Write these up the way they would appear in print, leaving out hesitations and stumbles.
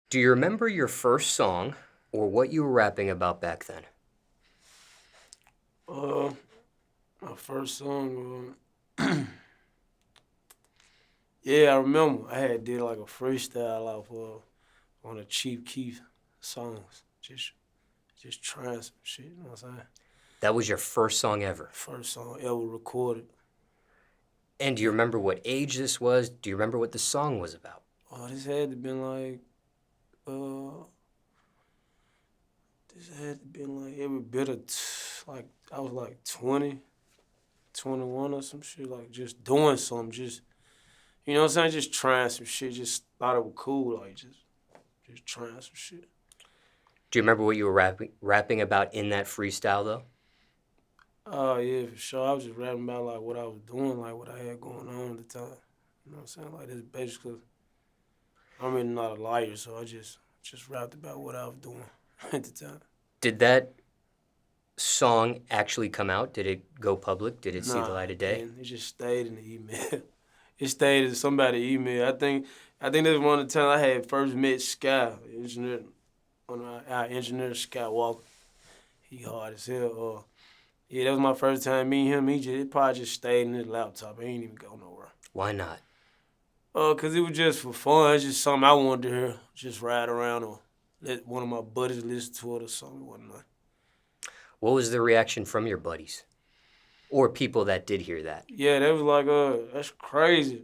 Do you remember your first song or what you were rapping about back then? Uh, my first song, yeah, I remember. I had did like a freestyle off one of Chief Keef songs. Just trying some shit, you know what I'm saying? That was your first song ever. First song ever recorded. And do you remember what age this was? Do you remember what the song was about? Oh, this had to been like, uh, this had to been like every bit of, like, I was like 20, 21 or some shit, like just doing something, just, you know what I'm saying? Just trying some shit, just thought it was cool, like just trying some shit. Do you remember what you were rapping about in that freestyle though? Oh yeah, for sure. I was just rapping about like what I was doing, like what I had going on at the time. You know what I'm saying? Like this basically I'm really not a liar, so I just rapped about what I was doing at the time. Did that song actually come out? Did it go public? Did it see the Nah, light of it day? didn't. It just stayed in the email. It stayed in somebody's email. I think this was one of the times I had first met Sky, engineer, one of our engineers, Sky Walker. He hard as hell. Yeah, that was my first time meeting him. It probably just stayed in his laptop. He ain't even go nowhere. Why not? Cause it was just for fun. It's just something I wanted to hear. Just ride around or let one of my buddies listen to it or something, whatnot. What was the reaction from your buddies or people that did hear that? Yeah, they was like, that's crazy.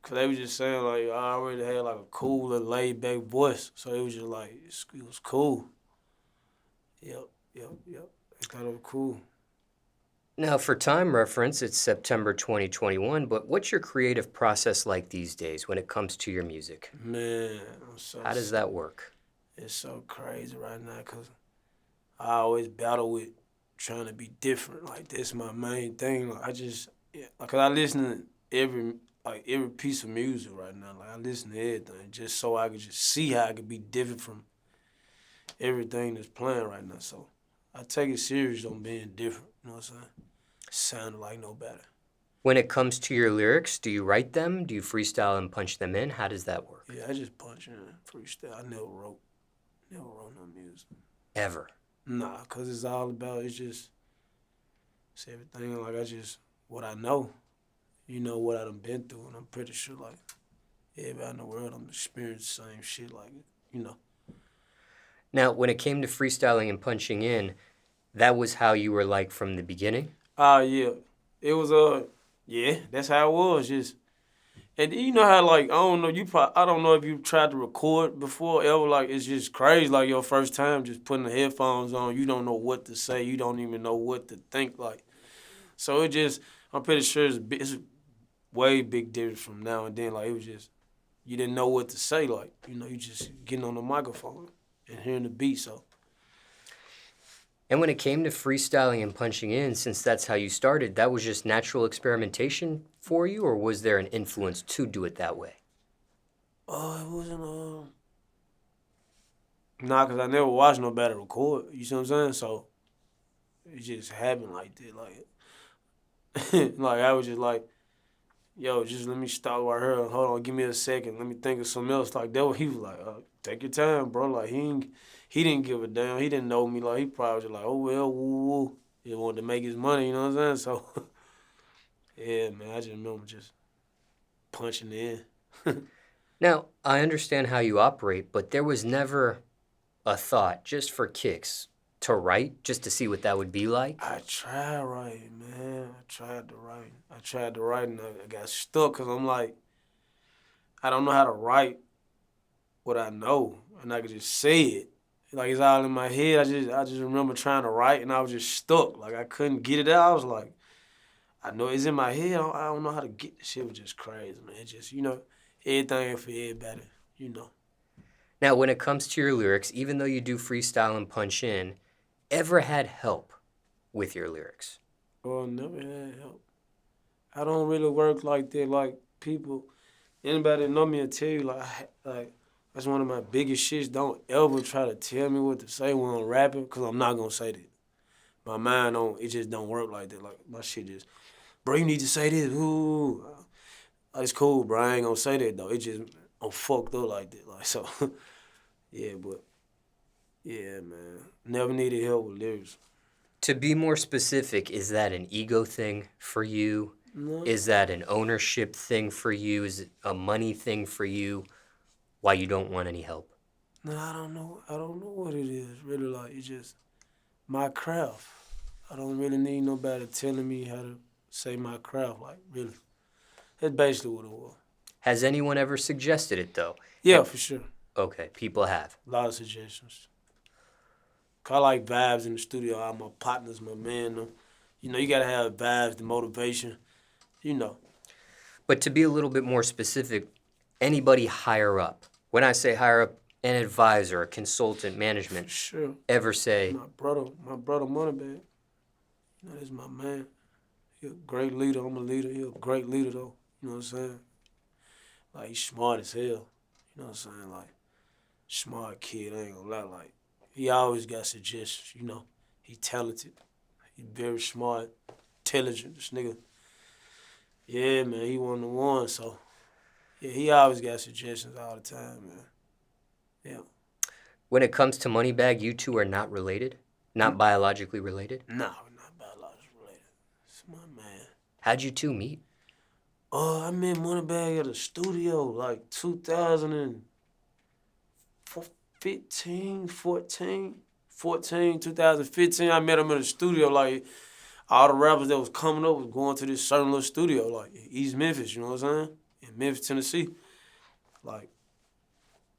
Cause they was just saying like I already had like a cool little laid back voice. So it was just like it was cool. Yep. They thought it was cool. Now, for time reference, it's September 2021, but what's your creative process like these days when it comes to your music? Man, I'm so How does that work? it's so crazy right now because I always battle with trying to be different. Like that's my main thing. Like I just, yeah, cause I listen to every piece of music right now. Like I listen to everything just so I could just see how I could be different from everything that's playing right now. So I take it serious on being different. You know what I'm saying? Sounding like nobody. When it comes to your lyrics, do you write them? Do you freestyle and punch them in? How does that work? Yeah, I just punch in freestyle. I never wrote no music. Ever. Nah, cause it's all about it's everything. Like I just what I know. You know what I done been through, and I'm pretty sure like everybody in the world I'm experiencing the same shit. Like you know. Now, when it came to freestyling and punching in, that was how you were like from the beginning? Ah yeah, it was yeah. That's how it was. Just and you know how like I don't know I don't know if you tried to record before ever. Like it's just crazy. Like your first time just putting the headphones on, you don't know what to say. You don't even know what to think. Like so it just I'm pretty sure it's way big difference from now and then. Like it was just you didn't know what to say. Like you just getting on the microphone and hearing the beat. So And when it came to freestyling and punching in, since that's how you started, that was just natural experimentation for you, or was there an influence to do it that way? it wasn't nah, cause I never watched nobody record. You see what I'm saying? So it just happened like that. Like like I was just like, yo, just let me stop right here. Hold on, give me a second. Let me think of something else. Like that, he was like, take your time, bro. Like he didn't give a damn. He didn't know me. Like he probably was just like, oh well, woo woo. He wanted to make his money. You know what I'm saying? So yeah, man, I just remember just punching in. Now, I understand how you operate, but there was never a thought, just for kicks, to write, just to see what that would be like? I tried writing, man. I tried to write, and I got stuck because I'm like, I don't know how to write what I know, and I could just say it. Like it's all in my head. I just remember trying to write, and I was just stuck. Like I couldn't get it out. I was like, I know it's in my head. I don't know how to get this shit. Was just crazy, man. It just everything for everybody. You know. Now, when it comes to your lyrics, even though you do freestyle and punch in, ever had help with your lyrics? Oh, never had help. I don't really work like that. Like people, anybody that know me will tell you like that's one of my biggest shits. Don't ever try to tell me what to say when I'm rapping, cause I'm not gonna say that. My mind don't. It just don't work like that. Like my shit just, bro, you need to say this. Ooh, it's cool, bro. I ain't gonna say that though. It just I'm fucked up like that. Like so, but yeah, man. Never needed help with lyrics. To be more specific, is that an ego thing for you? No, Is that an ownership thing for you? Is it a money thing for you? Why you don't want any help? no, I don't know. I don't know what it is. Really, like it's just my craft. I don't really need nobody telling me how to say my craft. Like really, that's basically what it was. Has anyone ever suggested it though? Yeah, for sure. Okay, people have. A lot of suggestions. 'Cause I like vibes in the studio. All my partners, my man. Them. You know, you gotta have vibes, the motivation. You know. But to be a little bit more specific, anybody higher up, when I say higher up, an advisor, a consultant, For management, sure. ever say, My brother Moneybagg. You know, that's my man. He a great leader. I'm a leader. He a great leader though. You know what I'm saying? Like he's smart as hell. You know what I'm saying? Like smart kid, I ain't gonna lie. Like he always got suggestions, you know. He talented. He very smart, intelligent, this nigga. Yeah, man, he one of the ones, so yeah, he always got suggestions all the time, man. Yeah. when it comes to Moneybagg, you two are not related? Not biologically related? Nah, we're not biologically related. It's my man. How'd you two meet? I met Moneybagg at a studio like 2015, 2015. I met him in the studio. Like all the rappers that was coming up was going to this certain little studio, like East Memphis. You know what I'm saying? In Memphis, Tennessee. Like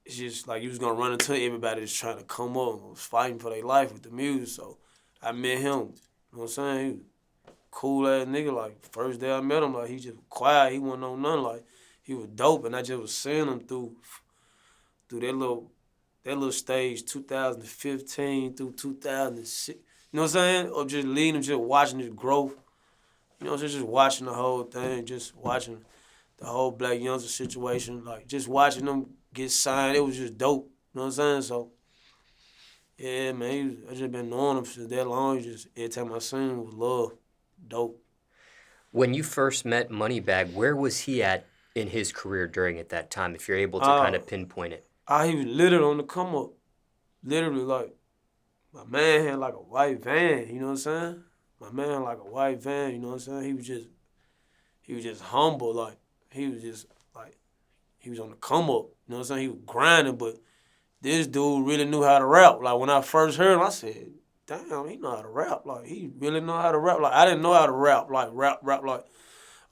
it's just like you was gonna run into everybody that's trying to come up and was fighting for their life with the music. So I met him. You know what I'm saying? He was cool ass nigga. Like first day I met him, like he just quiet. He wasn't on nothing. Like he was dope, and I just was seeing him through that little stage, 2015 through 2006. You know what I'm saying? Or just leading him, just watching his growth. You know, just watching the whole thing, just watching the whole Black Youngster situation, like just watching them get signed. It was just dope. You know what I'm saying? So yeah, man, I just been knowing him for that long. Just every time I seen him with love, dope. When you first met Moneybagg, where was he at in his career during at that time, if you're able to kind of pinpoint it? He was literally on the come up. Literally, like, my man had like a white van, you know what I'm saying? My man had like a white van, you know what I'm saying? He was just humble, like, he was just, like, he was on the come up, you know what I'm saying? He was grinding, but this dude really knew how to rap. Like, when I first heard him, I said, damn, he know how to rap. Like, he really know how to rap. Like, I didn't know how to rap, like, rap, like,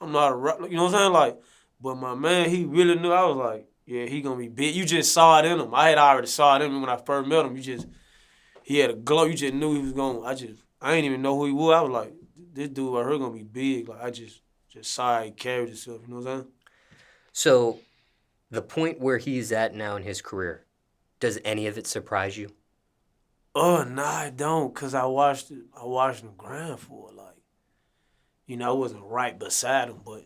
I'm not a rap, you know what I'm saying? Like, but my man, he really knew. I was like, yeah, he gonna be big. You just saw it in him. I had already saw it in him when I first met him. He had a glow. You just knew he was gonna. I ain't even know who he was. I was like, this dude right here gonna be big. Like I just saw how he carried himself. You know what I'm saying? So, the point where he's at now in his career, does any of it surprise you? Oh, nah, I don't, cause I watched him grind for it. Like, you know, I wasn't right beside him, but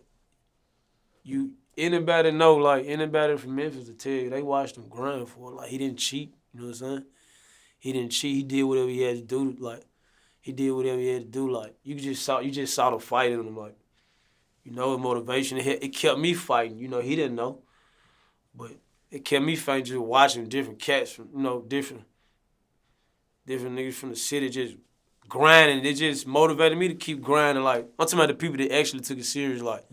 anybody know, like anybody from Memphis to tell you, they watched him grind for it. Like he didn't cheat. You know what I'm saying? He didn't cheat. He did whatever he had to do. Like he did whatever he had to do. Like you just saw the fight in him. Like you know, his motivation. It kept me fighting. You know, he didn't know, but it kept me fighting. Just watching different cats from different niggas from the city just grinding. It just motivated me to keep grinding. Like I'm talking about the people that actually took it serious. Like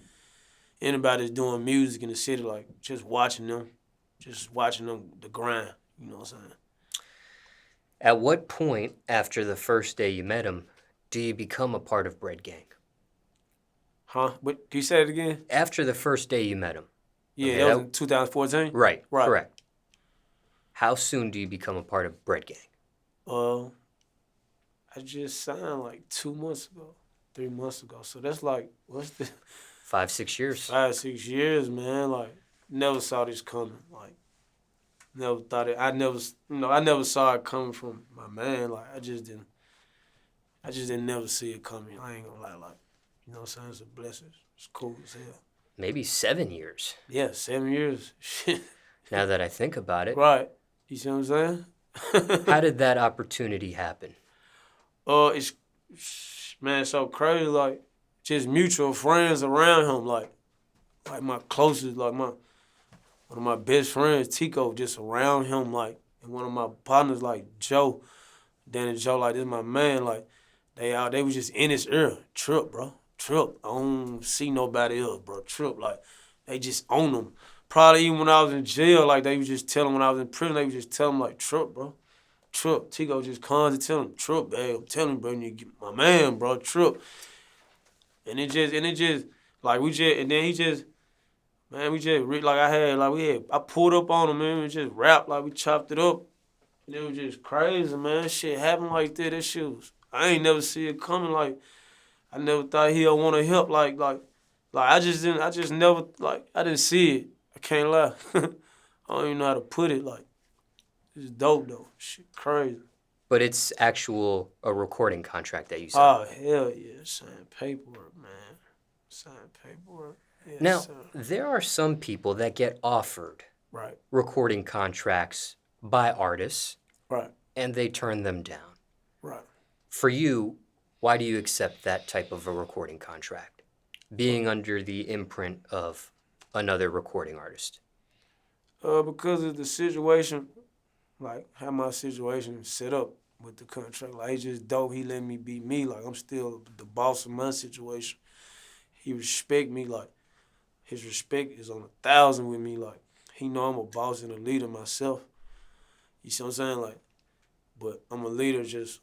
anybody that's doing music in the city, like just watching them the grind. You know what I'm saying? At what point after the first day you met him do you become a part of Bread Gang? Huh? What? Can you say it again? After the first day you met him. Yeah, Okay, that was in 2014. Right, correct. How soon do you become a part of Bread Gang? I just signed like 2 months ago, 3 months ago. So that's like, what's the 5, 6 years. 5, 6 years, man. Like, never saw this coming. Like, never thought it. I never saw it coming from my man. Like, I just didn't never see it coming. I ain't gonna lie. Like, you know what I'm saying? It's a blessing. It's cool as hell. Maybe 7 years. Yeah, 7 years. Now that I think about it. Right. You see what I'm saying? How did that opportunity happen? It's so crazy. Like, just mutual friends around him. Like my closest, like one of my best friends, Tico, just around him. Like, And one of my partners, like Joe, Danny Joe, like, this my man, like, they was just in his ear. Trip, bro. Trip. I don't see nobody else, bro. Trip. Like, they just own him. Probably even when I was in jail, like, they was just telling when I was in prison, they was just telling like, Trip, bro. Trip. Tico just constantly telling him, Trip, babe. I'm telling you, bro, you get my man, bro. Trip. And it just, like, and then he just, man, I pulled up on him, man. We just rapped, like, we chopped it up. And it was just crazy, man. Shit happened like that. That shit was, I ain't never see it coming. Like, I never thought he'll want to help. I didn't see it. I can't lie. I don't even know how to put it. Like, it's dope, though. Shit crazy. But it's a recording contract that you signed. Oh, hell yeah. Sign paperwork, man. Sign paperwork. Yes, Now, sir. there are some people that get offered Right. recording contracts by artists Right. and they turn them down. Right. For you, why do you accept that type of a recording contract, being under the imprint of another recording artist? Because of the situation, like, how my situation set up with the contract. Like, he just dope. He let me be me. Like, I'm still the boss of my situation. He respect me. Like, his respect is on 1,000 with me. Like, he know I'm a boss and a leader myself. You see what I'm saying? Like, but I'm a leader, just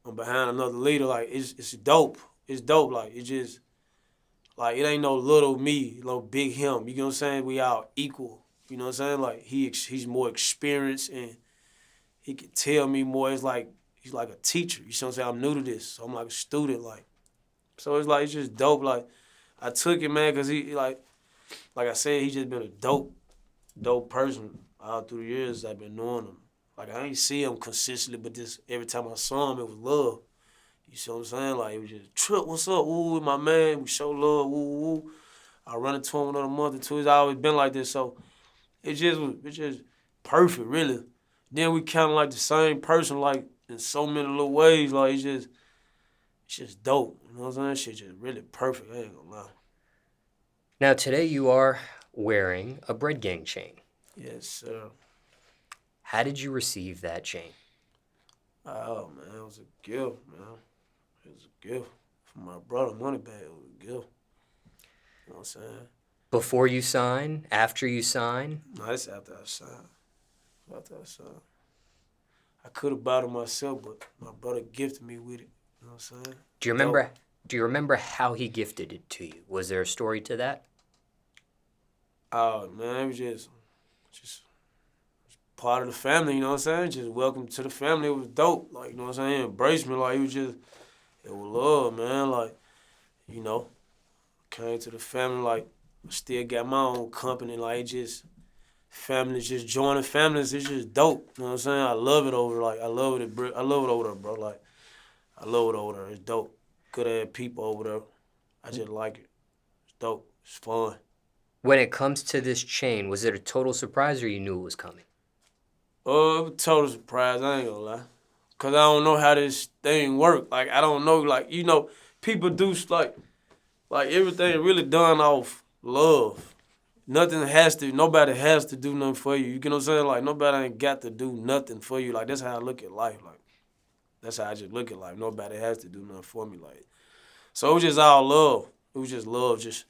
I'm behind another leader. Like, it's dope. It's dope. Like, it just, like, it ain't no little me, little big him. You know what I'm saying? We all equal. You know what I'm saying? Like, he's more experienced and he can tell me more. It's like he's like a teacher. You see what I'm saying? I'm new to this, so I'm like a student. Like, so it's like, it's just dope. Like, I took it, man, because he like I said, he just been a dope person all through the years I've been knowing him. Like, I ain't see him consistently, but just every time I saw him, it was love. You see what I'm saying? Like, it was just, Trip, what's up? Ooh, my man, we show love, woo. I run into him another month or two. It's always been like this, so it's just perfect, really. Then we kind of like the same person, like, in so many little ways. Like, it's just dope. You know what I'm saying? Shit just really perfect. I ain't gonna lie. Now, today you are wearing a Bread Gang chain. Yes, sir. How did you receive that chain? Oh, man, it was a gift, man. It was a gift from my brother, Moneybagg. It was a gift. You know what I'm saying? Before you sign? After you sign? No, that's after I signed. I could have bought it myself, but my brother gifted me with it. You know what I'm saying? Do you remember how he gifted it to you? Was there a story to that? Oh, man, it was just part of the family, you know what I'm saying? Just welcome to the family. It was dope. Like, you know what I'm saying? Embraced me. Like, it was love, man. Like, you know, came to the family. Like, still got my own company. Like, families just joining families. It's just dope. You know what I'm saying? I love it over. Like, I love it over there, bro. Like, I love it over there. It's dope. Good ass people over there. I just like it. It's dope. It's fun. When it comes to this chain, was it a total surprise or you knew it was coming? It was a total surprise. I ain't gonna lie. Cause I don't know how this thing work. Like, I don't know. Like, you know, people do like everything really done off love. Nobody has to do nothing for you. You get what I'm saying? Like, nobody ain't got to do nothing for you. Like, that's how I look at life. Like, that's how I just look at life. Nobody has to do nothing for me. Like, so it was just all love. It was just love, just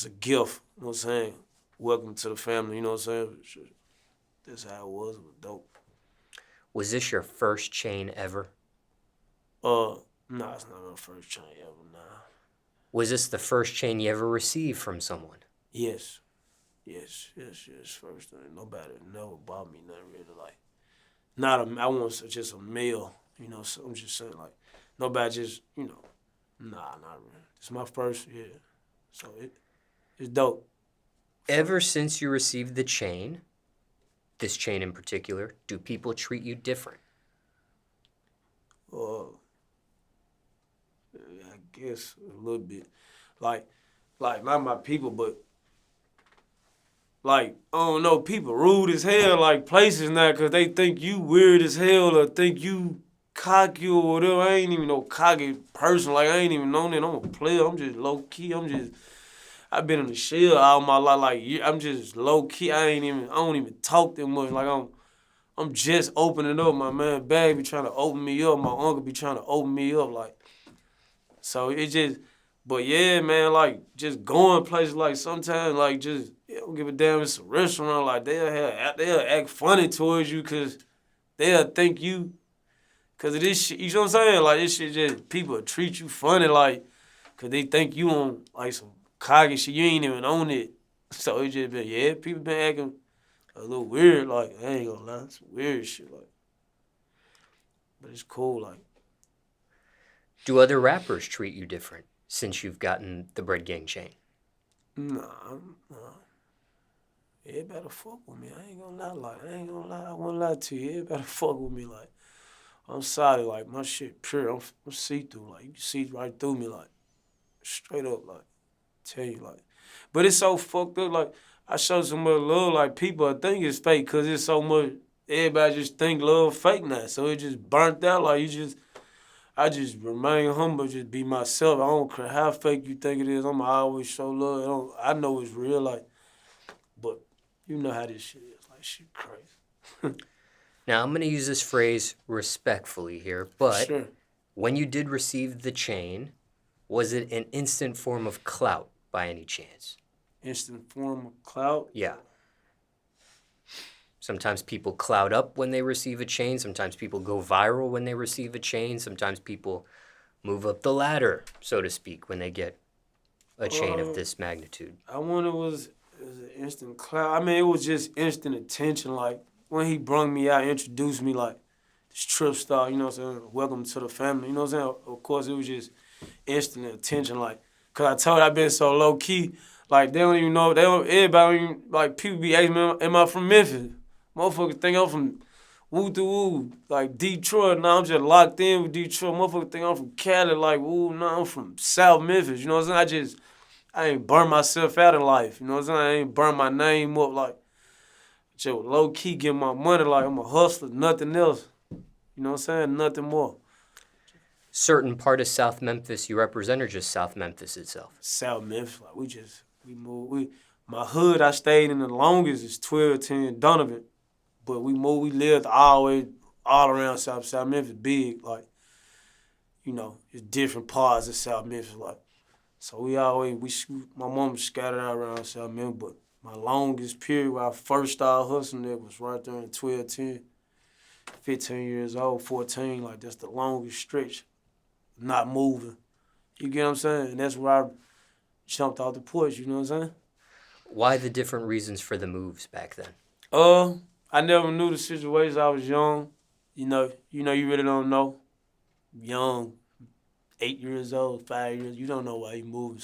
a gift. You know what I'm saying? Welcome to the family. You know what I'm saying? That's how it was. It was dope. Was this your first chain ever? Nah, it's not my first chain ever. Nah. Was this the first chain you ever received from someone? Yes. First thing. Nobody never bought me nothing really. Like, I want just a meal. You know, so I'm just saying, like, nobody just, you know, nah, not really. It's my first, yeah. So it's dope. Ever since you received the chain, this chain in particular, do people treat you different? I guess a little bit. Like not my people, but like, I don't know, people rude as hell, like, places now, because they think you weird as hell or think you cocky or whatever. I ain't even no cocky person. Like, I ain't even known that. I'm a player. I'm just low-key. I've been in the shell all my life. Like, I'm just low-key. I don't even talk that much. Like, I'm I'm just opening up. My man Bag be trying to open me up. My uncle be trying to open me up. Like, so it just, but yeah, man, like just going places like sometimes like just don't give a damn. It's a restaurant. Like they'll act funny towards you because they'll think you. Cause of this shit, you know what I'm saying? Like this shit just people treat you funny like cause they think you on like some cocky shit. You ain't even on it. So it just been people been acting a little weird, like I ain't gonna lie, some weird shit like. But it's cool, like. Do other rappers treat you different since you've gotten the Bread Gang chain? Nah. It better fuck with me. I ain't gonna lie, I won't lie to you. It better fuck with me, like. I'm solid, like my shit pure. I'm see through, like you can see right through me, like straight up, like tell you, like. But it's so fucked up, like I show so much love, like people think it's fake, cause it's so much. Everybody just think love fake now, so it just burnt out. Like I just remain humble, just be myself. I don't care how fake you think it is. I'ma always show love. I know it's real, like, but you know how this shit is, like shit crazy. Now, I'm going to use this phrase respectfully here, but Sure. when you did receive the chain, was it an instant form of clout by any chance? Instant form of clout? Yeah. Sometimes people clout up when they receive a chain. Sometimes people go viral when they receive a chain. Sometimes people move up the ladder, so to speak, when they get a chain of this magnitude. I wonder was it instant clout? I mean, it was just instant attention, like, when he brung me out, introduced me like this Tripstar, you know what I'm saying? Welcome to the family, you know what I'm saying? Of course, it was just instant attention, like, cause I told you I've been so low key, like they don't even know, everybody don't even, like people be asking me, am I from Memphis? Motherfuckers think I'm from woo to woo, like Detroit. Now I'm just locked in with Detroit. Motherfuckers think I'm from Cali, like woo. No, I'm from South Memphis. You know what I'm saying? I ain't burn myself out in life. You know what I'm saying? I ain't burn my name up like. Just low key getting my money like I'm a hustler, nothing else. You know what I'm saying? Nothing more. Certain part of South Memphis you represent, or just South Memphis itself? South Memphis, like we moved. My hood I stayed in the longest is 1210 Donovan, but we lived all around South Memphis, big like, you know, it's different parts of South Memphis like. So my mom scattered out around South Memphis, but my longest period where I first started hustling there was right there in 1210. 15 years old, 14, like that's the longest stretch, not moving. You get what I'm saying? And that's where I jumped off the porch, you know what I'm saying? Why the different reasons for the moves back then? I never knew the situation. I was young. You really don't know. Young, 8 years old, 5 years, you don't know why you moving.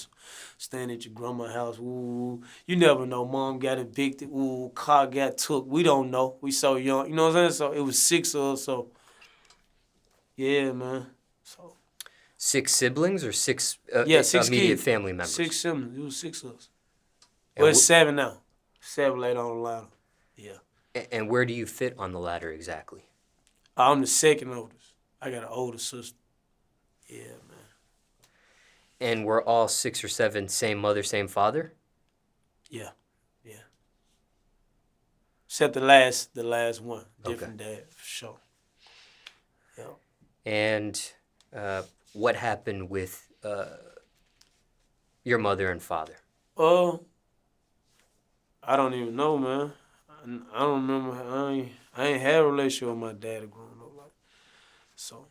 Staying at your grandma's house, ooh. You never know. Mom got evicted, ooh, car got took. We don't know. We so young. You know what I'm saying? So it was 6 of us, so yeah, man. So 6 siblings or 6 six immediate kids. family members? 6 siblings. It was 6 of us. And Well, it's 7 now. 7 later on the ladder. Yeah. And where do you fit on the ladder exactly? I'm the second oldest. I got an older sister. Yeah, man. And we're all 6 or 7, same mother, same father? Yeah. Except the last one. Different dad, for sure. Yeah. And what happened with your mother and father? I don't even know, man. I don't remember. I ain't had a relationship with my dad growing up, like. So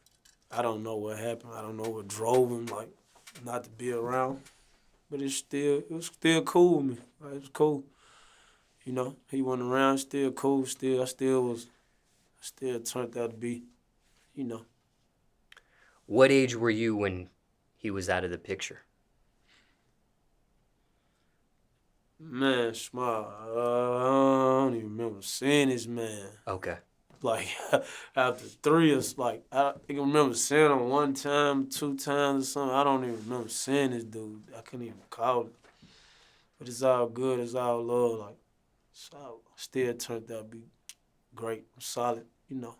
I don't know what happened. I don't know what drove him, like, not to be around. But it was still cool with me. Like, it was cool. You know, he wasn't around, still cool, I still turned out to be, you know. What age were you when he was out of the picture? Man, Small, I don't even remember seeing this man. Okay. Like, after 3 or, like, I think I remember seeing him 1 time, 2 times or something. I don't even remember seeing this dude. I couldn't even call it. But it's all good, it's all love, like. So still turned out to be great, solid, you know.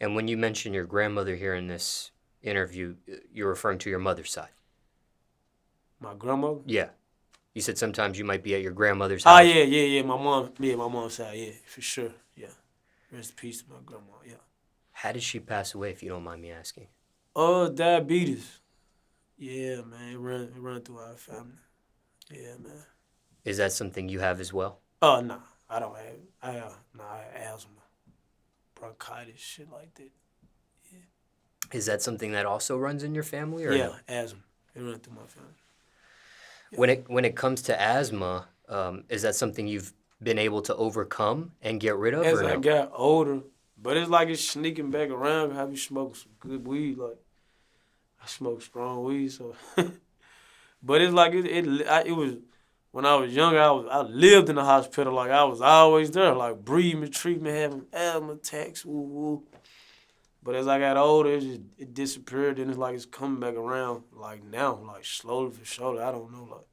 And when you mention your grandmother here in this interview, you're referring to your mother's side? My grandmother? Yeah. You said sometimes you might be at your grandmother's house. Oh, yeah, my mom's side, yeah, for sure, yeah. Rest in peace to my grandma. Yeah. How did she pass away, if you don't mind me asking? Diabetes. Yeah, man. It run through our family. Yeah, man. Is that something you have as well? Oh, nah. I don't have it. I have asthma, bronchitis, shit like that. Is that something that also runs in your family, or Yeah, no? asthma. It run through my family. When it comes to asthma, is that something you've been able to overcome and get rid of, As or I no? got older, but it's like it's sneaking back around. I be smoking some good weed. Like, I smoke strong weed, so. But it's like it was when I was younger. I lived in the hospital. Like, I was always there. Like, breathing treatment, having asthma attacks. Woo woo. But as I got older, it disappeared. And it's like it's coming back around. Like now, like slowly for surely. I don't know. Like,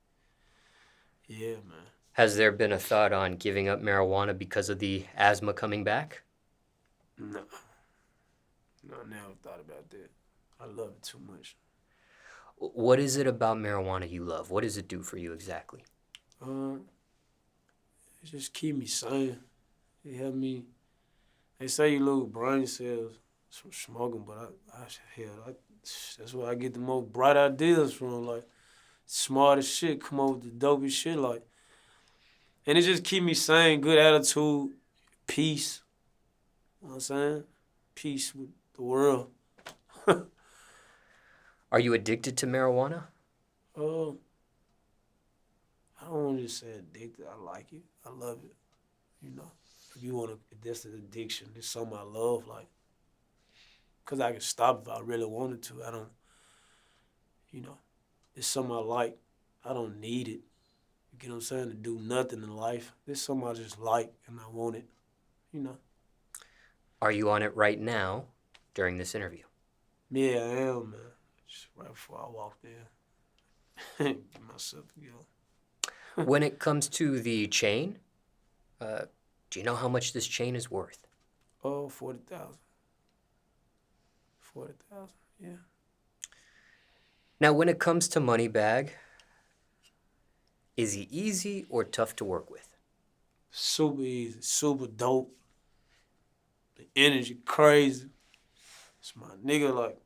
yeah, man. Has there been a thought on giving up marijuana because of the asthma coming back? No, no, I never thought about that. I love it too much. What is it about marijuana you love? What does it do for you exactly? It just keep me sane. It help me. They say you lose brain cells from smoking, but that's where I get the most bright ideas from. Like, smartest shit, come up with the dopest shit. Like, and it just keep me sane, good attitude, peace. You know what I'm saying? Peace with the world. Are you addicted to marijuana? Uh, I don't want to just say addicted. I like it. I love it. You know, if you want to, if that's an addiction, it's something I love. Like, cause I can stop if I really wanted to. I don't, you know, it's something I like. I don't need it. You get what I'm saying? To do nothing in life. It's something I just like and I want it. You know. Are you on it right now during this interview? Yeah, I am, man. Just right before I walked in, get myself together. When it comes to the chain, do you know how much this chain is worth? Oh, 40,000. 40,000. Yeah. Now, when it comes to Moneybagg, is he easy or tough to work with? Super easy, super dope. The energy crazy. It's my nigga. Like,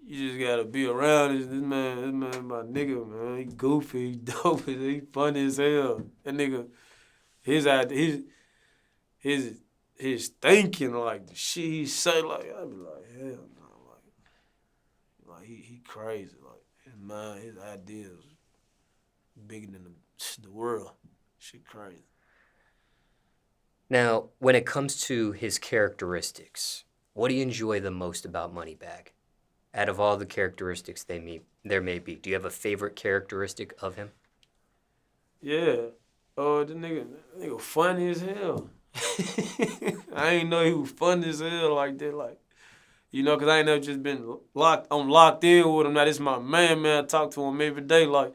you just gotta be around this man. This man, my nigga, man. He goofy, he dope, he funny as hell. That nigga, his thinking, like the shit he say, like I be like, hell no, like he crazy, like his mind, his ideas bigger than the world. Shit crazy. Now, when it comes to his characteristics, what do you enjoy the most about Moneybagg? Out of all the characteristics there may be, do you have a favorite characteristic of him? Yeah. Oh, the nigga funny as hell. I ain't know he was funny as hell like that, like. You know, cause I ain't never just been locked. I'm locked in with him. Now this my man, man. I talk to him every day, like,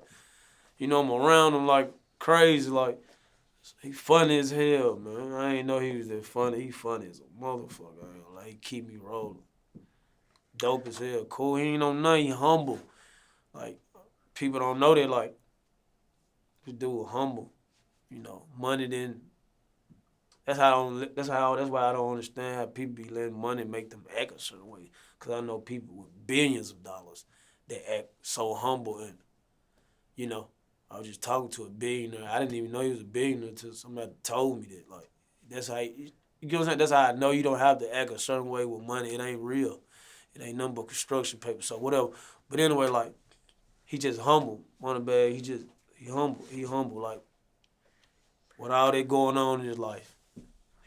you know, I'm around him like crazy, like. He funny as hell, man. I ain't know he was that funny. He funny as a motherfucker. I ain't gonna lie. He keep me rolling. Dope as hell. Cool. He ain't on nothing. He humble. Like, people don't know that. Like, this dude humble. You know, money didn't. That's why I don't understand how people be letting money make them act a certain way. Cause I know people with billions of dollars that act so humble and, you know, I was just talking to a billionaire. I didn't even know he was a billionaire until somebody told me that. Like, that's how you get what I'm saying? That's how I know you don't have to act a certain way with money. It ain't real. It ain't nothing but construction paper. So whatever. But anyway, like, he just humble. Moneybagg, he humble. He humble. Like, with all that going on in his life,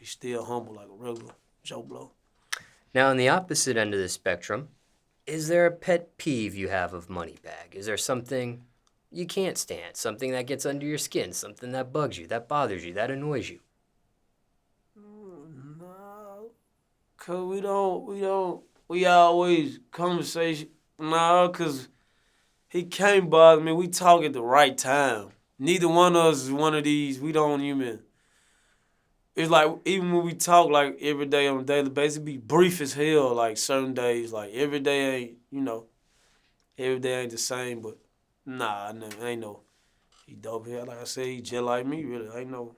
he's still humble like a regular Joe Blow. Now, on the opposite end of the spectrum, is there a pet peeve you have of Moneybagg? Is there something you can't stand, something that gets under your skin, something that bugs you, that bothers you, that annoys you? No, cause we always conversation. No, cause he can't bother me. We talk at the right time. Neither one of us is one of these. We don't even. It's like even when we talk like every day on a daily basis, it be brief as hell. Like certain days, like every day ain't every day ain't the same. But nah, I ain't no. He dope here. Like I said, he just like me. Really, I ain't no.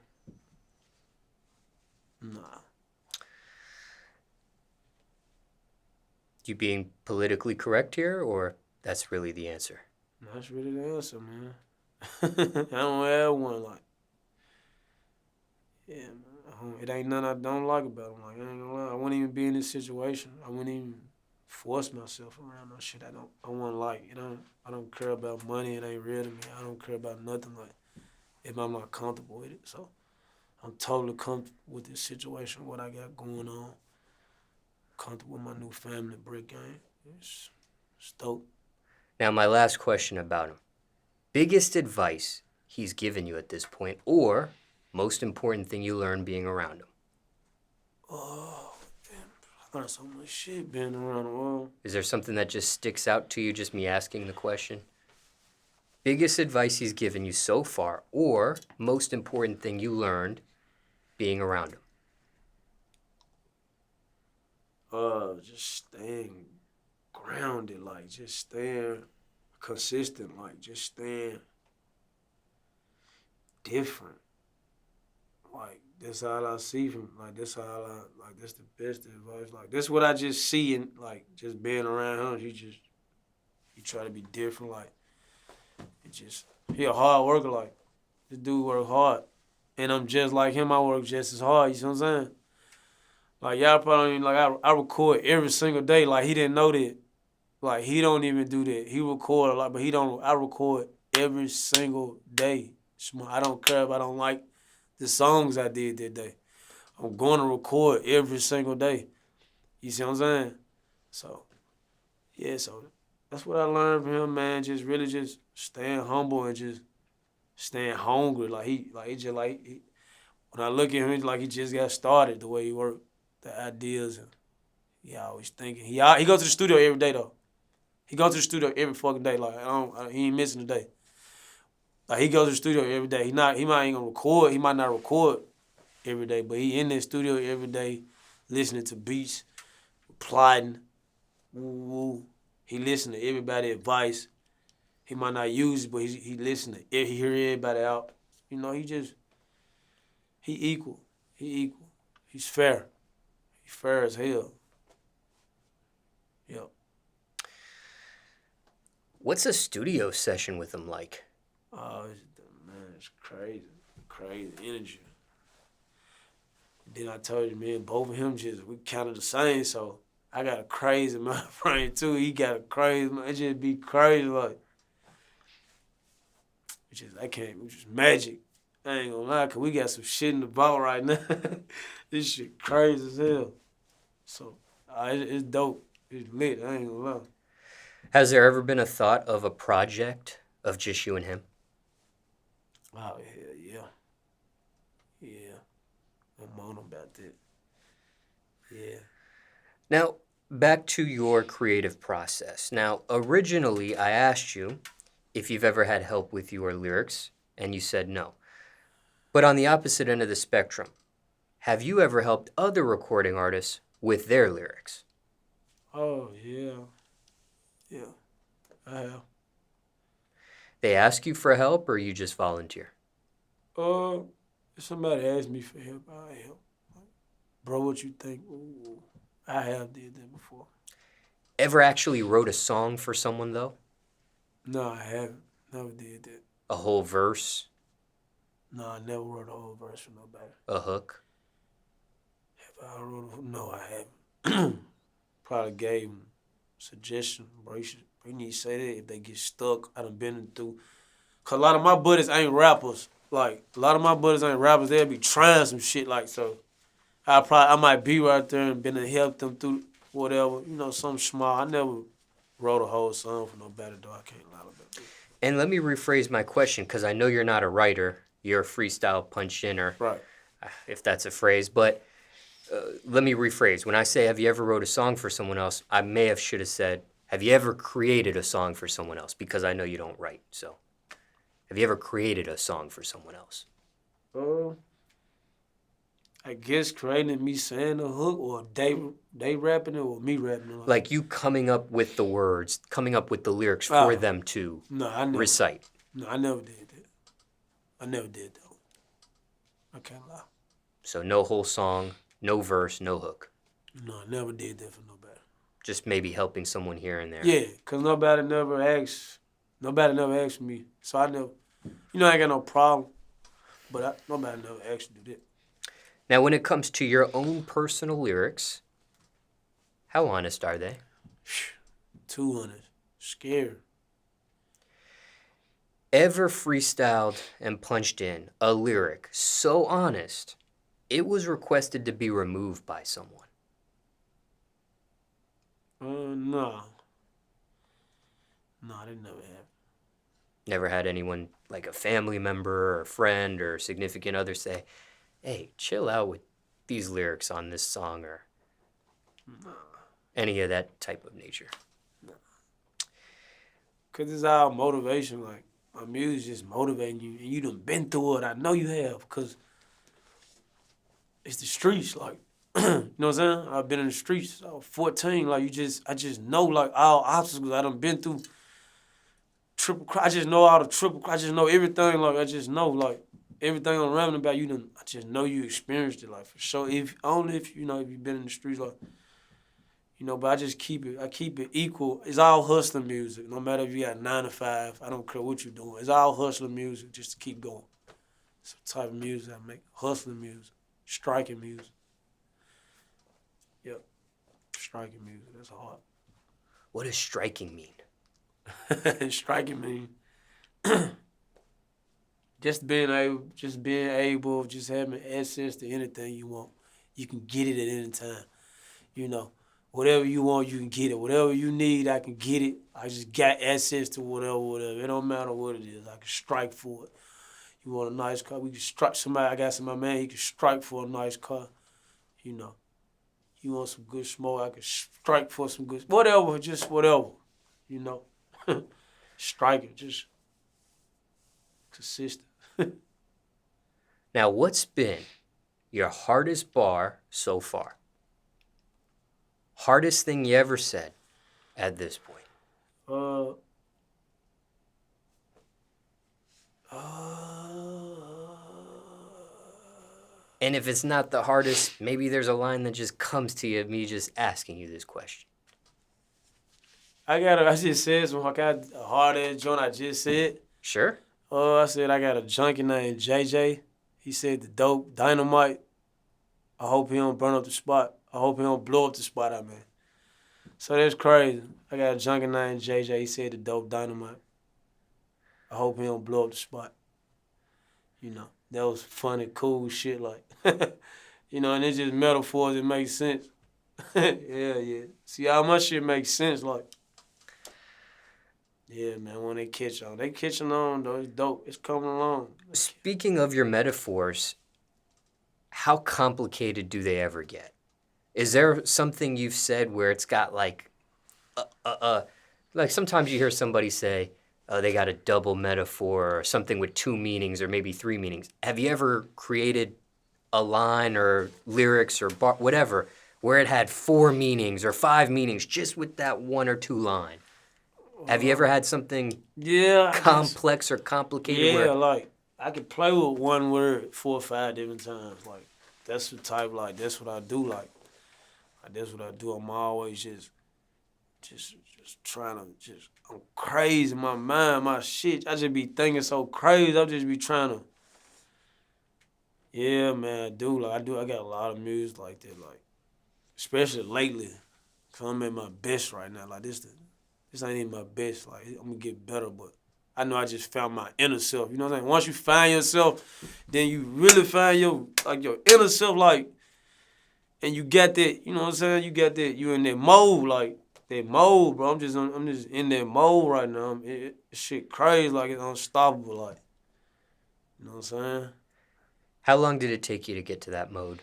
Nah. You being politically correct here, or that's really the answer? That's really the answer, man. I don't have one like. Yeah, man. It ain't nothing I don't like about him. Like I ain't gonna lie, I wouldn't even be in this situation. I wouldn't even force myself around no shit. I wouldn't like. I don't care about money. It ain't real to me. I don't care about nothing like if I'm not comfortable with it. So I'm totally comfortable with this situation. What I got going on. Comfortable with my new family, brick game. It's dope. Now, my last question about him. Biggest advice he's given you at this point, or most important thing you learned being around him? Oh, damn. I got so much shit being around the world. Is there something that just sticks out to you, just me asking the question? Biggest advice he's given you so far, or most important thing you learned being around him? Just staying grounded, like just staying consistent, like just staying different. Like that's all I see from like that's all I like that's the best advice. Like that's what I just see and like just being around him. He try to be different, like he a hard worker, like this dude work hard. And I'm just like him, I work just as hard, you see what I'm saying? Like y'all probably don't even, like I record every single day. Like he didn't know that. Like he don't even do that. He record a lot, but he don't. I record every single day. I don't care if I don't like the songs I did that day. I'm going to record every single day. You see what I'm saying? So yeah, so that's what I learned from him, man. Just really just staying humble and just staying hungry. When I look at him, it's like he just got started the way he worked, the ideas and he always thinking. He go to the studio every day though. He go to the studio every fucking day. Like he ain't missing a day. Like he goes to the studio every day. He might ain't gonna record. He might not record every day, but he in the studio every day, listening to beats, plotting. Woo woo. He listen to everybody advice. He might not use it, but he listen to he hear everybody out. You know, he equal. He equal. He's fair. He's fair as hell. Yep. What's a studio session with him like? Oh, man, it's crazy. Crazy energy. Then I told you, man, both of him we kind of the same, so I got a crazy mind frame too. He got a crazy mind. It just be crazy, like, which is magic. I ain't gonna lie, cause we got some shit in the vault right now. This shit crazy as hell. So, it's dope. It's lit, I ain't gonna lie. Has there ever been a thought of a project of just you and him? Oh, hell yeah. Yeah. I'm on about that. Yeah. Now, back to your creative process. Now, originally, I asked you if you've ever had help with your lyrics, and you said no. But on the opposite end of the spectrum, have you ever helped other recording artists with their lyrics? Oh, yeah. Yeah, I have. They ask you for help, or you just volunteer? If somebody asks me for help, I help. Like, bro, what you think? Ooh, I have did that before. Ever actually wrote a song for someone, though? No, I haven't. Never did that. A whole verse? No, I never wrote a whole verse for nobody. A hook? Have I wrote a No, I haven't. Probably gave them suggestion. Bro, you need to say that if they get stuck. I done been through. Cause a lot of my buddies ain't rappers. Like, a lot of my buddies ain't rappers. They'll be trying some shit like so. I might be right there and been to help them through whatever. You know, something small. I never wrote a whole song for nobody though. I can't lie about that. And let me rephrase my question, because I know you're not a writer. You're a freestyle punch-inner, Right. if that's a phrase. But let me rephrase. When I say, have you ever wrote a song for someone else, I should have said, have you ever created a song for someone else? Because I know you don't write. So, have you ever created a song for someone else? I guess creating me saying the hook or they rapping it or me rapping it. Like you coming up with the words, coming up with the lyrics for them to recite. No, I never did that. I never did that. I can't lie. So no whole song, no verse, no hook. No, I never did that for nobody. Just maybe helping someone here and there. Yeah, cause nobody never asked. Nobody never asked me, so I never. I ain't got no problem, but nobody never asked to do that. Now, when it comes to your own personal lyrics, how honest are they? Too honest, scared. Ever freestyled and punched in a lyric so honest, it was requested to be removed by someone? No. No, that never happened. Never had anyone, like a family member or a friend or significant other, say, hey, chill out with these lyrics on this song, or any of that type of nature? Cause it's all motivation. Like my music just motivating you, and you done been through it. I know you have, cause it's the streets. Like you know what I'm saying? I've been in the streets. Since I was 14. Like I just know like all obstacles I done been through. I just know all the triple. I just know everything. Like I just know like everything I'm rapping about. You done. I just know you experienced it. Like for sure. If only if if you've been in the streets. Like but I just keep it. I keep it equal. It's all hustling music. No matter if you got 9 to 5. I don't care what you're doing. It's all hustling music just to keep going. It's the type of music I make. Hustling music, striking music. Yep, striking music. That's hard. What does striking mean? Striking mean just being able, just having access to anything you want. You can get it at any time. Whatever you want, you can get it. Whatever you need, I can get it. I just got access to whatever. It don't matter what it is. I can strike for it. You want a nice car, we can strike somebody. I got my man, he can strike for a nice car. You want some good smoke, I can strike for some good, whatever, just whatever. Strike it, just consistent. Now, what's been your hardest bar so far? Hardest thing you ever said at this point? And if it's not the hardest, maybe there's a line that just comes to you, me just asking you this question. I just said some, I got a hard-ass joint I just said. Sure. I said I got a junkie named JJ. He said the dope dynamite. I hope he don't burn up the spot. I hope he don't blow up the spot I mean. So that's crazy. I got a junkie named JJ. He said the dope dynamite. I hope he don't blow up the spot. That was funny, cool shit like. And it's just metaphors that make sense. Yeah. See how much shit makes sense like. Yeah, man, when they catch on. They catching on, though. It's dope. It's coming along. Speaking of your metaphors, how complicated do they ever get? Is there something you've said where it's got like sometimes you hear somebody say, they got a double metaphor or something with 2 meanings or maybe 3 meanings. Have you ever created a line or lyrics or whatever where it had 4 meanings or 5 meanings just with that 1 or 2 line? Have you ever had something complex or complicated? Yeah, like I could play with one word 4 or 5 different times. Like that's the type. Like that's what I do. Like that's what I do. I'm always just trying to I'm crazy. My mind, my shit. I just be thinking so crazy. I just be trying to. Yeah, man, I do. Like I do. I got a lot of music like that. Like especially lately, cause I'm at my best right now. Like this ain't even my best. Like I'm gonna get better, but I know I just found my inner self. You know what I'm saying? Once you find yourself, then you really find your inner self. Like, and you got that. You know what I'm saying? You got that. You in that mode, like that mode, bro. I'm just in that mode right now. Shit crazy, like it's unstoppable. Like, you know what I'm saying? How long did it take you to get to that mode?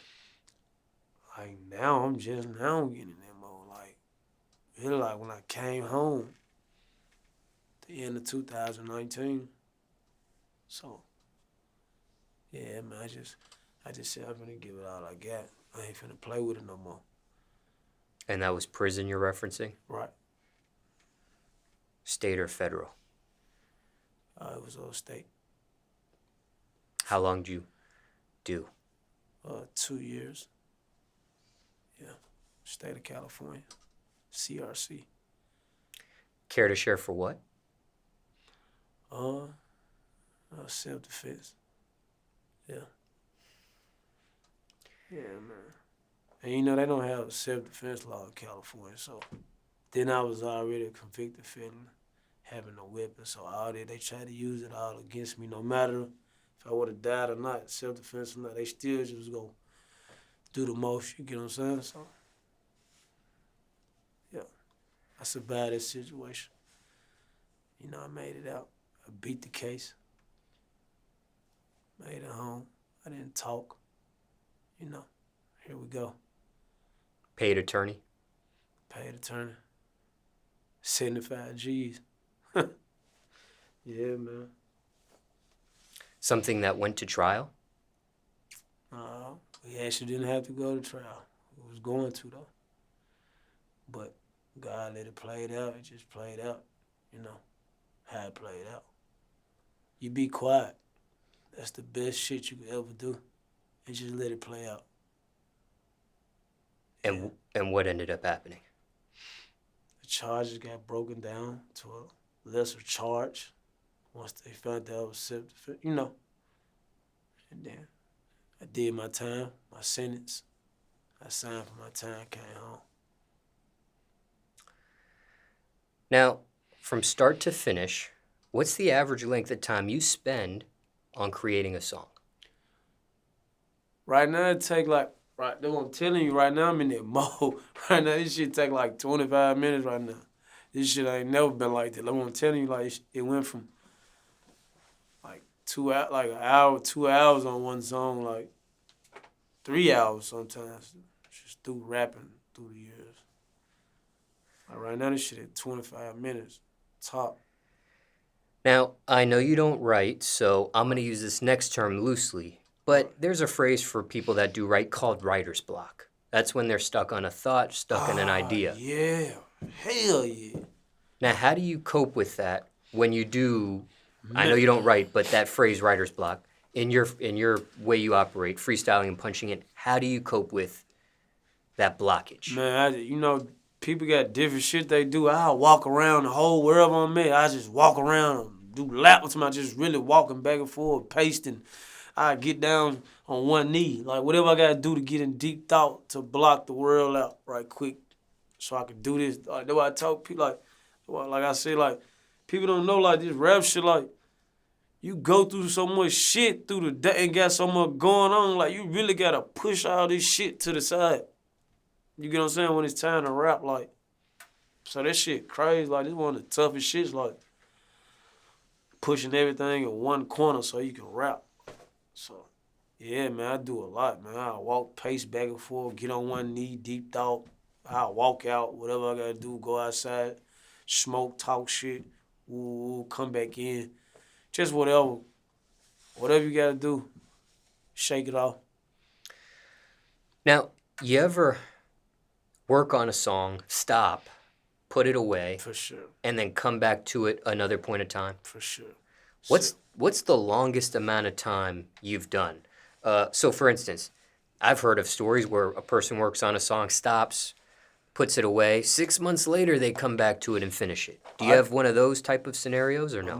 Like now, I'm getting in that mode. Like, really, like when I came home, the end of 2019. So, yeah, man, I just said I'm gonna give it all I got. I ain't finna play with it no more. And that was prison you're referencing? Right. State or federal? It was all state. How long did you do? 2 years. Yeah, state of California, CRC. Care to share for what? Self-defense. Yeah. Yeah, man. And you know, they don't have a self-defense law in California, so then I was already a convicted felon, having a weapon, so all that, they tried to use it all against me, no matter if I would have died or not, self-defense or not, they still just was going to do the most, you get what I'm saying? So, yeah, I survived that situation. You know, I made it out. I beat the case. Made it home. I didn't talk. You know, here we go. Paid attorney? Paid attorney. 75 G's. Yeah, man. Something that went to trial? We actually didn't have to go to trial. We was going to, though. But God let it play it out. It just played out, you know, how it played out. You be quiet. That's the best shit you could ever do. And just let it play out. And what ended up happening? The charges got broken down to a lesser charge once they found out I was self-defense, you know. And then I did my time, my sentence. I signed for my time, came home. Now, from start to finish, what's the average length of time you spend on creating a song? Right now, it take like, right, that's what I'm telling you, right now I'm in that mode. Right now, this shit take like 25 minutes right now. This shit ain't never been like that. Like what I'm telling you, like it went from like 2 hours, like an hour, 2 hours on one song, like 3 hours sometimes, just through rapping through the years. Like right now, this shit at 25 minutes, top. Now, I know you don't write, so I'm going to use this next term loosely, but there's a phrase for people that do write called writer's block. That's when they're stuck on a thought, stuck on an idea. Yeah, hell yeah. Now, how do you cope with that when you do, I know you don't write, but that phrase writer's block, in your way you operate, freestyling and punching it, how do you cope with that blockage? Man, you know, people got different shit they do. I walk around the whole world on me. I just walk around and do lap with somebody, just really walking back and forth, pasting. I get down on one knee. Like, whatever I got to do to get in deep thought to block the world out right quick so I can do this. Like, that's why I talk people, like I say, like, people don't know, like, this rap shit, like, you go through so much shit through the day and got so much going on. Like, you really got to push all this shit to the side. You get what I'm saying? When it's time to rap, like, so that shit crazy. Like, this one of the toughest shits, like, pushing everything in one corner so you can rap. So, yeah, man, I do a lot, man. I walk, pace back and forth, get on one knee, deep thought. I walk out, whatever I gotta do, go outside, smoke, talk shit, come back in. Just whatever. Whatever you gotta do, shake it off. Now, you ever work on a song, stop, put it away, For sure. and then come back to it another point of time? For sure. What's the longest amount of time you've done? So, for instance, I've heard of stories where a person works on a song, stops, puts it away. 6 months later, they come back to it and finish it. Do you have one of those type of scenarios or no?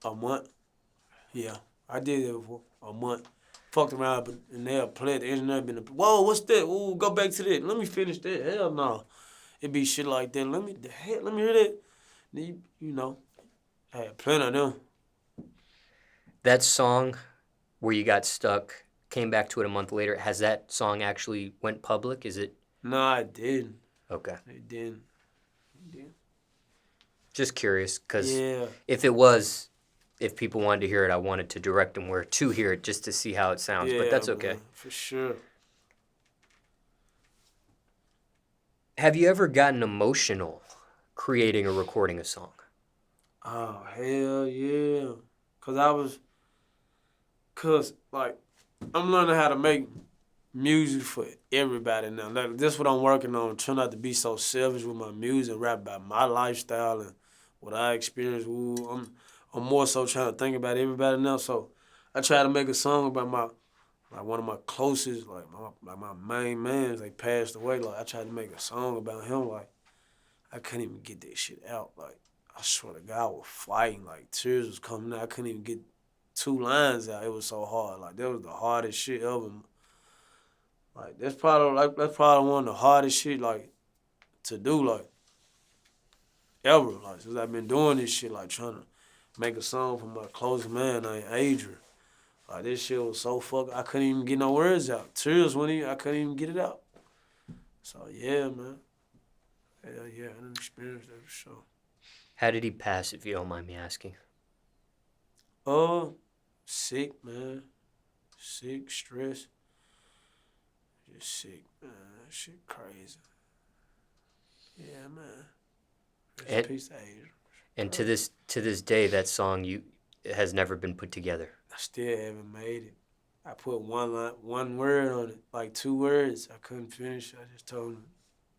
A month. Yeah, I did that before. A month. Fucked around, and they'll play it. The engineer been, whoa, what's that? Ooh, go back to that. Let me finish that. Hell no. It be shit like that. Let me hear that. Then you know, I had plenty of them. That song where you got stuck, came back to it a month later, has that song actually went public? Is it? No, I didn't. Okay. It didn't. Just curious, because Yeah. if people wanted to hear it, I wanted to direct them where to hear it just to see how it sounds, but that's okay. Man, for sure. Have you ever gotten emotional creating or recording a song? Oh, hell yeah. Like, I'm learning how to make music for everybody now. Like, this is what I'm working on, trying not to be so selfish with my music, rap about my lifestyle and what I experience. I'm more so trying to think about everybody now. So I try to make a song about like one of my closest, like my main mans, they passed away. Like I tried to make a song about him, like I couldn't even get that shit out. Like I swear to God, I was fighting. Like tears was coming out. I couldn't even get 2 lines out. It was so hard. Like that was the hardest shit ever. Like that's probably one of the hardest shit like to do like ever. Like since I've been doing this shit, like trying to make a song for my closest man named Adrian. Like this shit was so I couldn't even get no words out. Tears I couldn't even get it out. So yeah, man. Hell yeah, I didn't experience that for sure. How did he pass, if you don't mind me asking? Sick, man. Sick, stress. Just sick, man. That shit crazy. Yeah, man. Rest in peace to Adrian. And to this day, that song has never been put together. I still haven't made it. I put one word on it, like 2 words. I couldn't finish. I just told him,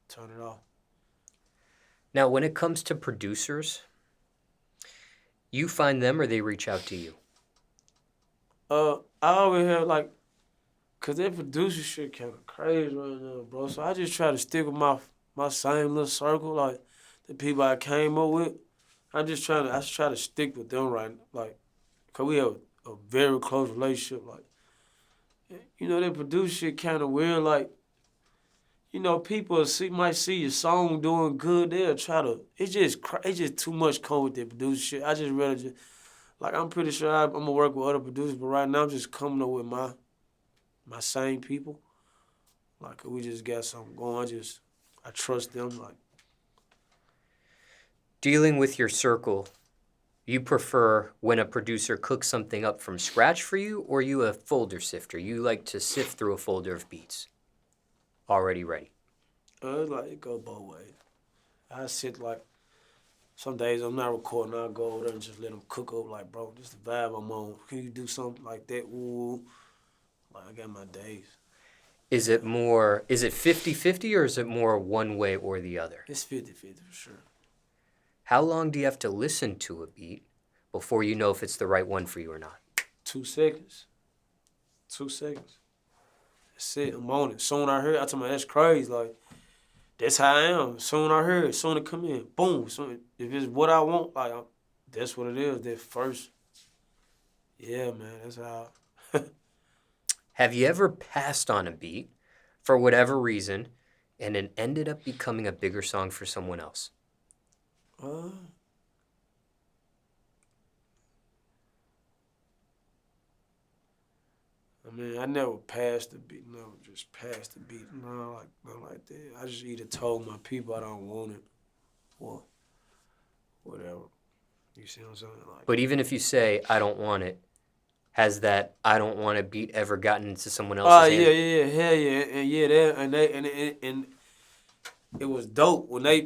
turn it off. Now, when it comes to producers, you find them or they reach out to you? I always have like, cause that producer shit kind of crazy right now, bro. So I just try to stick with my same little circle, like the people I came up with. I just try to stick with them right, like, cause we have a very close relationship. Like, you know, that producer shit kind of weird. Like, you know, people might see your song doing good, they'll try to. It's just too much come with that producer shit. I just rather just. Like, I'm pretty sure I'm going to work with other producers, but right now I'm just coming up with my same people. Like, we just got something going. I trust them. Like, dealing with your circle, you prefer when a producer cooks something up from scratch for you, or you a folder sifter? You like to sift through a folder of beats already ready? it's like it go both ways. I sit like, some days I'm not recording, I'll go over there and just let them cook up. Like, bro, this the vibe I'm on. Can you do something like that? Ooh. Like, I got my days. Is it 50-50 or is it more one way or the other? It's 50-50 for sure. How long do you have to listen to a beat before you know if it's the right one for you or not? 2 seconds. 2 seconds. That's it. I'm on it. Soon I heard, I told me that's crazy. Like, that's how I am. Soon I heard it. Soon it come in. Boom. Soon, if it's what I want, like, that's what it is. That first. Yeah, man. That's how. Have you ever passed on a beat for whatever reason and it ended up becoming a bigger song for someone else? I mean, I never passed the beat. Never just passed the beat. No, like nothing like that. I just either told my people I don't want it or whatever. You see what I'm saying? Like, But even if you say, I don't want it, has that I don't want a beat ever gotten into someone else's hands? yeah, hell yeah, and yeah, that and it was dope when they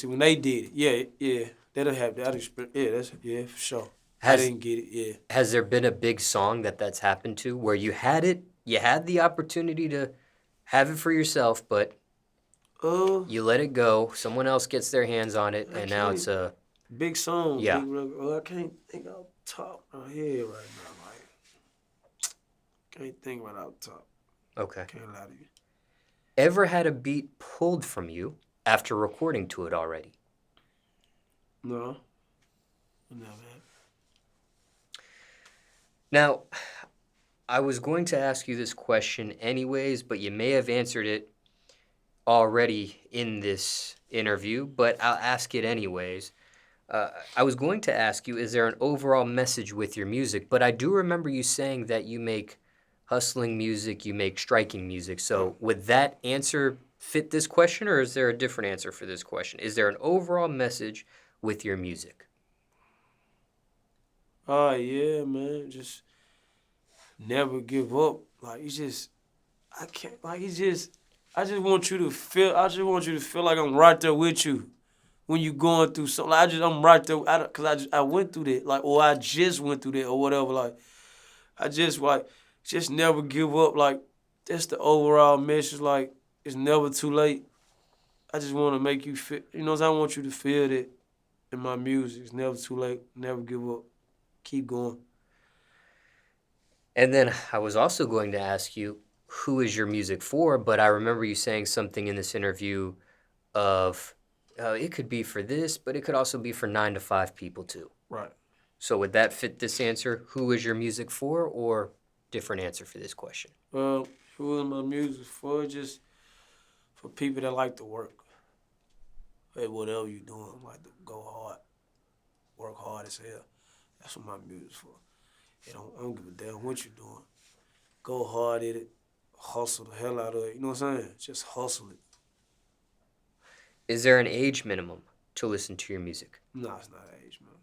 when they did it, yeah, that'll have that experience, for sure. I didn't get it, yeah. Has there been a big song that's happened to where you had the opportunity to have it for yourself, but you let it go, someone else gets their hands on it, and now it's a big song. Yeah. I can't think off the top of my head right now. Like, can't think right off the top. Okay. Can't lie to you. Ever had a beat pulled from you after recording to it already? No. Never had. Now, I was going to ask you this question anyways, but you may have answered it already in this interview, but I'll ask it anyways. I was going to ask you, is there an overall message with your music? But I do remember you saying that you make hustling music, you make striking music. So would that answer fit this question, or is there a different answer for this question? Is there an overall message with your music? Oh, yeah, man. Just never give up. Like, I can't, like, I just want you to feel, like I'm right there with you when you going through something. Like, I'm right there, because I went through that, like, or I just went through that, or whatever. Like, just never give up. Like, that's the overall message. Like, it's never too late. I just want to make you feel, you know what I'm saying? I want you to feel that in my music. It's never too late. Never give up. Keep going. And then I was also going to ask you, who is your music for? But I remember you saying something in this interview of it could be for this, but it could also be for 9 to 5 people too. Right. So would that fit this answer? Who is your music for, or different answer for this question? Who is my music for? Just for people that like to work. Hey, whatever you doing, like to go hard, work hard as hell. That's what my music's for. I don't give a damn what you doing. Go hard at it, hustle the hell out of it. You know what I'm saying? Just hustle it. Is there an age minimum to listen to your music? No, it's not age, man.